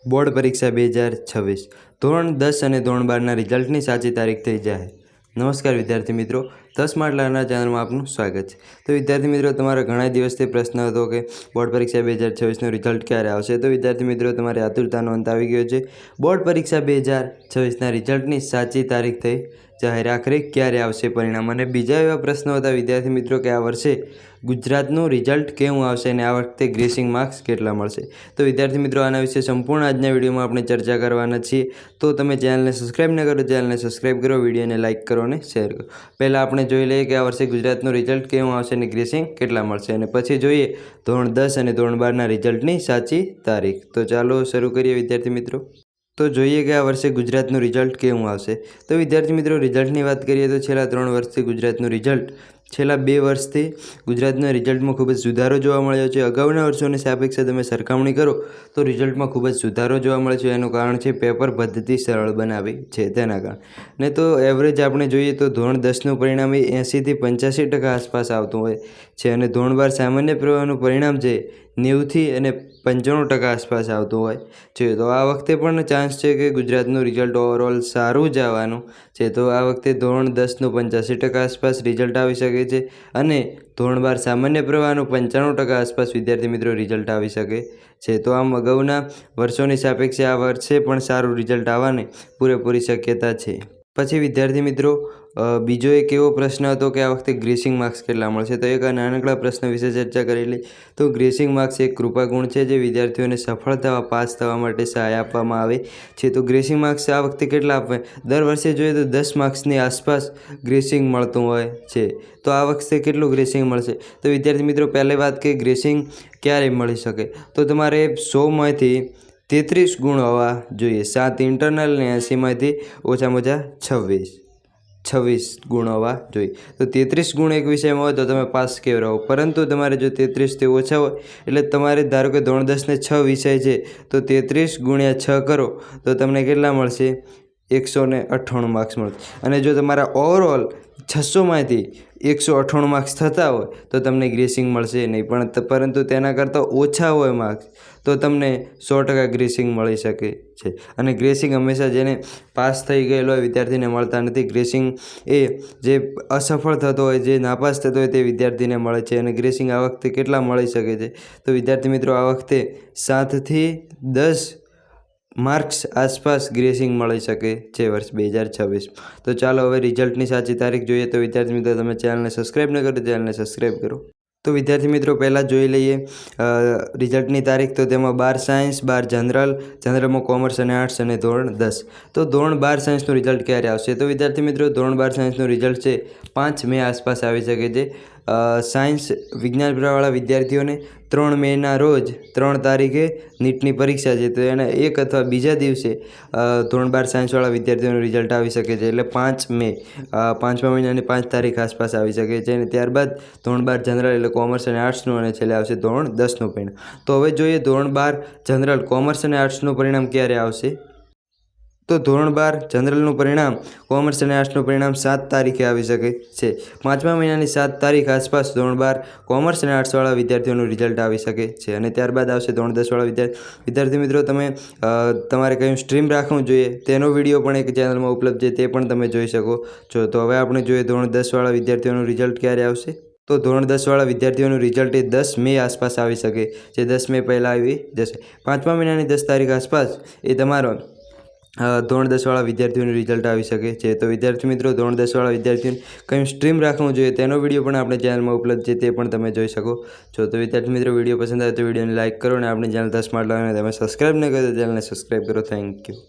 Board પરીક્ષા 2026 ધોરણ 10 અને ધોરણ 12ના રિઝલ્ટની સાચી તારીખ થઈ જાહેર। નમસ્કાર વિદ્યાર્થી મિત્રો, 10 સ્માર્ટ લર્નર ચેનલમાં આપનું સ્વાગત છે। તો વિદ્યાર્થી મિત્રો, તમારા ઘણા દિવસથી પ્રશ્ન હતો કે બોર્ડ પરીક્ષા 2026નું રિઝલ્ટ ક્યારે આવશે। તો વિદ્યાર્થી મિત્રો, તમારી આતુરતાનો અંત આવી ગયો છે। બોર્ડ પરીક્ષા 2026ના રિઝલ્ટની સાચી તારીખ થઈ જાહેર। આખરે ક્યારે આવશે પરિણામ? અને બીજા એવા પ્રશ્નો હતા વિદ્યાર્થી મિત્રો કે આ વર્ષે ગુજરાતનું રિઝલ્ટ કેવું આવશે અને આ વખતે ગ્રેસિંગ માર્ક્સ કેટલા મળશે। તો વિદ્યાર્થી મિત્રો, આના વિશે સંપૂર્ણ આજના વિડીયોમાં આપણે ચર્ચા કરવાના છીએ। તો તમે ચેનલને સબસ્ક્રાઈબ ન કરો, ચેનલને સબસ્ક્રાઈબ કરો, વિડીયોને લાઇક કરો અને શેર કરો। પહેલાં આપણે જોઈ લઈએ કે આ વર્ષે ગુજરાતનું રિઝલ્ટ કેવું આવશે અને ગ્રેસિંગ કેટલા મળશે, અને પછી જોઈએ ધોરણ 10 અને ધોરણ 12ના રિઝલ્ટની સાચી તારીખ। તો ચાલો શરૂ કરીએ વિદ્યાર્થી મિત્રો। તો જોઈએ કે આ વર્ષે ગુજરાતનું રિઝલ્ટ કેવું આવશે। તો વિદ્યાર્થી મિત્રો, રિઝલ્ટની વાત કરીએ તો છેલ્લા 3 વર્ષથી ગુજરાતનું રિઝલ્ટ છેલ્લા 2 વર્ષથી ગુજરાતના રિઝલ્ટમાં ખૂબ જ સુધારો જોવા મળ્યો છે। અગાઉના વર્ષોની સાપેક્ષે તમે સરખામણી કરો તો રિઝલ્ટમાં ખૂબ જ સુધારો જોવા મળે છે। એનું કારણ છે પેપર પદ્ધતિ સરળ બનાવી છે તેના કારણે। ને તો એવરેજ આપણે જોઈએ તો ધોરણ 10નું પરિણામ એ 80થી 85% આસપાસ આવતું હોય છે, અને ધોરણ 12 સામાન્ય પ્રવાહનું પરિણામ છે 90થી અને 95% આસપાસ આવતું હોય છે। તો આ વખતે પણ ચાન્સ છે કે ગુજરાતનું રિઝલ્ટ ઓવરઓલ સારું જ આવવાનું છે। તો આ વખતે ધોરણ 10નું 85% આસપાસ રિઝલ્ટ આવી શકે છે, અને ધોરણ 12 સામાન્ય પ્રવાહનું 95% આસપાસ વિદ્યાર્થી મિત્રો રિઝલ્ટ આવી શકે છે। તો આમ અગાઉના વર્ષોની સાપેક્ષે આ વર્ષે પણ સારું રિઝલ્ટ આવવાની પૂરેપૂરી શક્યતા છે। પછી વિદ્યાર્થી મિત્રો, બીજો એક એવો પ્રશ્ન હતો કે આ વખતે ગ્રેસિંગ માર્ક્સ કેટલા મળશે। તો એક નાનકડા પ્રશ્ન વિશે ચર્ચા કરી લઈ। તો ગ્રેસિંગ માર્ક્સ એક કૃપા ગુણ છે જે વિદ્યાર્થીઓને સફળ થવા, પાસ થવા માટે સહાય આપવામાં આવે છે। તો ગ્રેસિંગ માર્ક્સ આ વખતે કેટલા આપવા? દર વર્ષે જોઈએ તો 10 માર્ક્સની આસપાસ ગ્રેસિંગ મળતું હોય છે। તો આ વખતે કેટલું ગ્રેસિંગ મળશે? તો વિદ્યાર્થી મિત્રો, પહેલી વાત કે ગ્રેસિંગ ક્યારે મળી શકે, તો તમારે 100માંથી 33 ગુણ હોવા જોઈએ। 7 ઇન્ટરનલ અને 80માંથી ઓછામાં ઓછા 26 ગુણ હોવા જોઈએ। તો 33 ગુણ એક વિષયમાં હોય તો તમે પાસ કેવો રહો, પરંતુ તમારે જો 33થી ઓછા હોય એટલે તમારે ધારો કે ધોરણ 10ને 6 વિષય છે તો 33 ગુણ્યા 6 કરો તો તમને કેટલા મળશે? 198 માર્ક્સ મળશે। અને જો તમારા ઓવરઓલ 600માંથી 198 માર્ક્સ થતા હોય તો તમને ગ્રેસિંગ મળશે નહીં, પરંતુ તેના કરતાં ઓછા હોય માર્ક્સ તો તમને 100% ગ્રેસિંગ મળી શકે છે। અને ગ્રેસિંગ હંમેશા જેને પાસ થઈ ગયેલો હોય વિદ્યાર્થીને મળતા નથી। ગ્રેસિંગ એ જે અસફળ થતો હોય, જે નાપાસ થતો હોય તે વિદ્યાર્થીને મળે છે। અને ગ્રેસિંગ આ વખતે કેટલા મળી શકે છે? તો વિદ્યાર્થી મિત્રો, આ વખતે 7થી 10 માર્ક્સ આસપાસ ગ્રેસિંગ મળી શકે છે વર્ષ 2026। તો ચાલો હવે રિઝલ્ટની સાચી તારીખ જોઈએ। તો વિદ્યાર્થી મિત્રો, તમે ચેનલને સબસ્ક્રાઈબ ન કરો, ચેનલને સબસ્ક્રાઈબ કરો। તો વિદ્યાર્થી મિત્રો, પહેલાં જોઈ લઈએ રિઝલ્ટની તારીખ। તો તેમાં 12 સાયન્સ, 12 જનરલમાં કોમર્સ અને આર્ટ્સ, અને ધોરણ 10। તો ધોરણ 12 સાયન્સનું રિઝલ્ટ ક્યારે આવશે? તો વિદ્યાર્થી મિત્રો, ધોરણ 12 સાયન્સનું રિઝલ્ટ છે 5 મે આસપાસ આવી શકે છે। સાયન્સ વિજ્ઞાન પ્રવાહવાળા વિદ્યાર્થીઓને 3 મેના રોજ 3 તારીખે નીટની પરીક્ષા છે, તો એના 1 અથવા બીજા દિવસે ધોરણ 12 સાયન્સવાળા વિદ્યાર્થીઓનું રિઝલ્ટ આવી શકે છે। એટલે 5 મે 5મા મહિનાની 5 તારીખ આસપાસ આવી શકે છે। અને ત્યારબાદ ધોરણ 12 જનરલ એટલે કોમર્સ અને આર્ટ્સનું, અને છેલ્લે આવશે ધોરણ 10નું પરિણામ। તો હવે જોઈએ ધોરણ 12 જનરલ કોમર્સ અને આર્ટ્સનું પરિણામ ક્યારે આવશે? તો ધોરણ 12 જનરલનું પરિણામ, કોમર્સ અને આર્ટ્સનું પરિણામ 7 તારીખે આવી શકે છે। 5મા મહિનાની 7 તારીખ આસપાસ ધોરણ 12 કોમર્સ અને આર્ટ્સવાળા વિદ્યાર્થીઓનું રિઝલ્ટ આવી શકે છે। અને ત્યારબાદ આવશે ધોરણ 10વાળા વિદ્યાર્થી મિત્રો, તમે તમારે કયું સ્ટ્રીમ રાખવું જોઈએ તેનો વિડીયો પણ એક ચેનલમાં ઉપલબ્ધ છે, તે પણ તમે જોઈ શકો છો। તો હવે આપણે જોઈએ ધોરણ 10વાળા વિદ્યાર્થીઓનું રિઝલ્ટ ક્યારે આવશે? તો ધોરણ 10વાળા વિદ્યાર્થીઓનું રિઝલ્ટ એ 10 મે આસપાસ આવી શકે છે, 10 મે પહેલાં આવી જશે। 5મા મહિનાની 10 તારીખ આસપાસ એ તમારો ધોરણ 10વાળા વિદ્યાર્થીઓનું રિઝલ્ટ આવી શકે છે। તો વિદ્યાર્થી મિત્રો, ધોરણ 10વાળા વિદ્યાર્થીઓને કયું સ્ટ્રીમ રાખવું જોઈએ તેનો વિડીયો પણ આપણે ચેનલમાં ઉપલબ્ધ છે, તે પણ તમે જોઈ શકો છો। તો વિદ્યાર્થી મિત્રો, વિડીયો પસંદ આવે તો વિડીયોને લાઇક કરો, અને આપણી ચેનલ 10 સ્માર્ટ લર્નર તમે સબસ્ક્રાઈબ ન કરો તો ચેનલને સબસ્ક્રાઈબ કરો। Thank you.